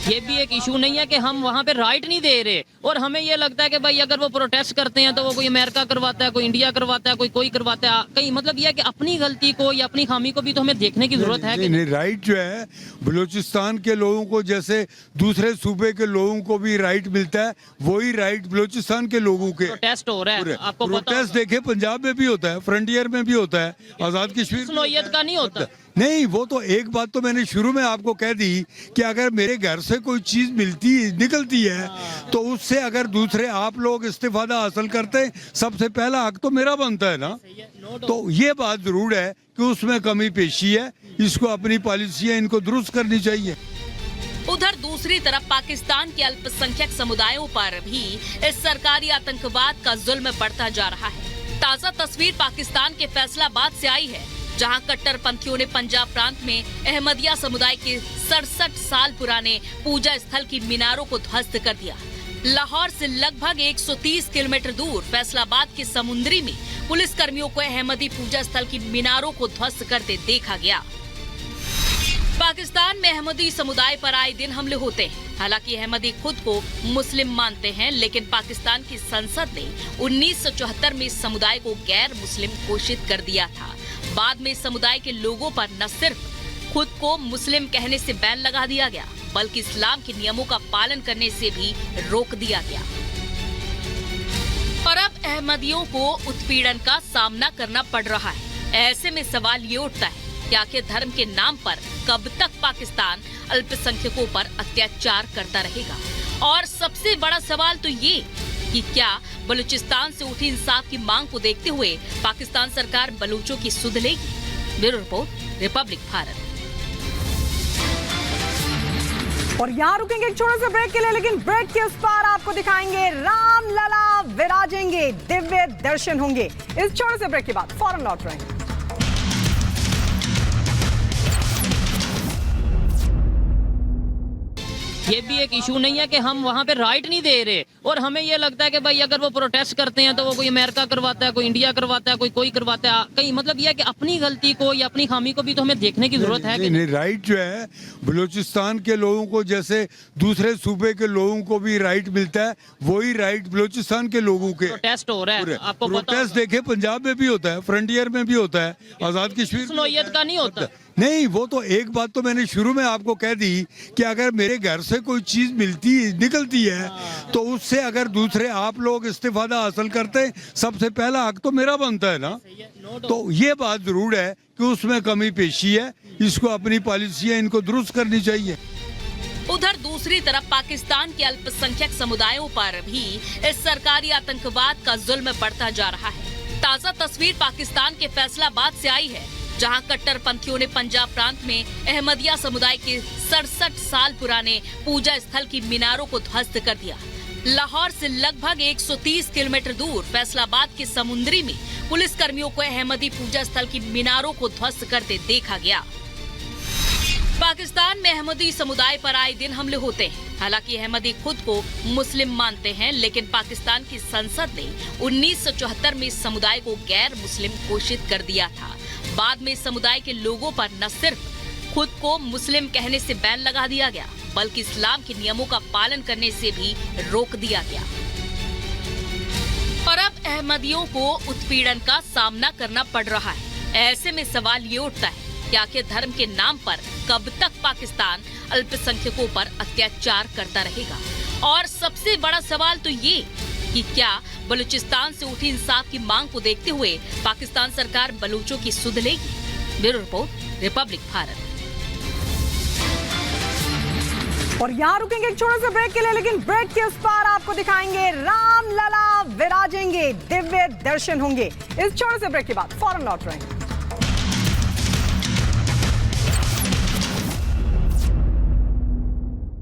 ये भी एक इशू नहीं है कि हम वहाँ पे राइट नहीं दे रहे, और हमें ये लगता है कि भाई अगर वो प्रोटेस्ट करते हैं तो वो कोई अमेरिका करवाता है, कोई इंडिया करवाता है, कोई करवाता है। कहीं मतलब ये है कि अपनी गलती को या अपनी खामी को भी तो हमें देखने की जरूरत है। नहीं, राइट जो है बलूचिस्तान के लोगों को जैसे दूसरे सूबे के लोगों को भी राइट मिलता है, वही राइट बलूचिस्तान के लोगों के प्रोटेस्ट हो रहा है, आपको पता प्रोटेस्ट देखे पंजाब में भी होता है, फ्रंटियर में भी होता है, आजाद कश्मीर नोयत का नहीं होता। नहीं, वो तो एक बात तो मैंने शुरू में आपको कह दी कि अगर मेरे घर से कोई चीज निकलती है तो उससे अगर दूसरे आप लोग इस्तेफादा हासिल करते हैं, सबसे पहला हक तो मेरा बनता है ना। तो ये बात जरूर है कि उसमें कमी पेशी है, इसको अपनी पॉलिसियां इनको दुरुस्त करनी चाहिए। उधर दूसरी तरफ पाकिस्तान के अल्पसंख्यक समुदायों पर भी इस सरकारी आतंकवाद का जुल्म बढ़ता जा रहा है। ताजा तस्वीर पाकिस्तान के फैसलाबाद से आई है, जहां कट्टरपंथियों ने पंजाब प्रांत में अहमदिया समुदाय के 67 साल पुराने पूजा स्थल की मीनारों को ध्वस्त कर दिया। लाहौर से लगभग 130 किलोमीटर दूर फैसलाबाद के समुंदरी में पुलिस कर्मियों को अहमदी पूजा स्थल की मीनारों को ध्वस्त करते देखा गया। पाकिस्तान में अहमदी समुदाय पर आए दिन हमले होते हैं। हालांकि अहमदी खुद को मुस्लिम मानते हैं, लेकिन पाकिस्तान की संसद ने 1974 में इस समुदाय को गैर मुस्लिम घोषित कर दिया था। बाद में इस समुदाय के लोगों पर न सिर्फ खुद को मुस्लिम कहने से बैन लगा दिया गया, बल्कि इस्लाम के नियमों का पालन करने से भी रोक दिया गया। और अब अहमदियों को उत्पीड़न का सामना करना पड़ रहा है। ऐसे में सवाल ये उठता है कि आखिर धर्म के नाम पर कब तक पाकिस्तान अल्पसंख्यकों पर अत्याचार करता रहेगा। और सबसे बड़ा सवाल तो ये कि क्या बलूचिस्तान से उठी इंसाफ की मांग को देखते हुए पाकिस्तान सरकार बलूचों की सुध लेगी। Bureau report, Republic Bharat. और यहाँ रुकेंगे एक छोटे से ब्रेक के लिए, लेकिन ब्रेक के उस पार आपको दिखाएंगे राम लला विराजेंगे, दिव्य दर्शन होंगे। इस छोटे से ब्रेक के बाद फौरन लौट रहे हैं। ये भी एक इशू नहीं है कि हम वहाँ पे राइट नहीं दे रहे, और हमें ये लगता है कि भाई अगर वो प्रोटेस्ट करते हैं तो वो कोई अमेरिका करवाता है, कोई इंडिया करवाता है, कोई करवाता है। कहीं मतलब ये है कि अपनी गलती को या अपनी खामी को भी तो हमें देखने की जरूरत है। नहीं, राइट जो है बलूचिस्तान के लोगों को जैसे दूसरे सूबे के लोगों को भी राइट मिलता है, वही राइट बलूचिस्तान के लोगों के प्रोटेस्ट हो रहा है, आपको प्रोटेस्ट देखे पंजाब में भी होता है, फ्रंटियर में भी होता है, आजाद कश्मीर नोयत का नहीं होता। नहीं, वो तो एक बात तो मैंने शुरू में आपको कह दी कि अगर मेरे घर से कोई चीज निकलती है तो उससे अगर दूसरे आप लोग इस्तेफादा हासिल करते हैं, सबसे पहला हक तो मेरा बनता है ना। तो ये बात जरूर है कि उसमें कमी पेशी है, इसको अपनी पॉलिसियां इनको दुरुस्त करनी चाहिए। उधर दूसरी तरफ पाकिस्तान के अल्पसंख्यक समुदायों पर भी इस सरकारी आतंकवाद का जुल्म बढ़ता जा रहा है। ताजा तस्वीर पाकिस्तान के फैसलाबाद से आई है, जहां कट्टरपंथियों ने पंजाब प्रांत में अहमदिया समुदाय के 67 साल पुराने पूजा स्थल की मीनारों को ध्वस्त कर दिया। लाहौर से लगभग 130 किलोमीटर दूर फैसलाबाद के समुंदरी में पुलिस कर्मियों को अहमदी पूजा स्थल की मीनारों को ध्वस्त करते देखा गया। पाकिस्तान में अहमदी समुदाय पर आए दिन हमले होते हैं। हालांकि अहमदी खुद को मुस्लिम मानते हैं, लेकिन पाकिस्तान की संसद ने 1974 में इस समुदाय को गैर मुस्लिम घोषित कर दिया था। बाद में इस समुदाय के लोगों पर न सिर्फ खुद को मुस्लिम कहने से बैन लगा दिया गया, बल्कि इस्लाम के नियमों का पालन करने से भी रोक दिया गया। और अब अहमदियों को उत्पीड़न का सामना करना पड़ रहा है। ऐसे में सवाल ये उठता है कि आखिर धर्म के नाम पर कब तक पाकिस्तान अल्पसंख्यकों पर अत्याचार करता रहेगा। और सबसे बड़ा सवाल तो ये कि क्या बलूचिस्तान से उठी इंसाफ की मांग को देखते हुए पाकिस्तान सरकार बलूचों की सुध लेगी। Bureau report, Republic Bharat. और यहाँ रुकेंगे एक छोटे से ब्रेक के लिए, लेकिन ब्रेक के उस पार आपको दिखाएंगे राम लला विराजेंगे, दिव्य दर्शन होंगे। इस छोटे से ब्रेक के बाद फौरन लौट रहे हैं।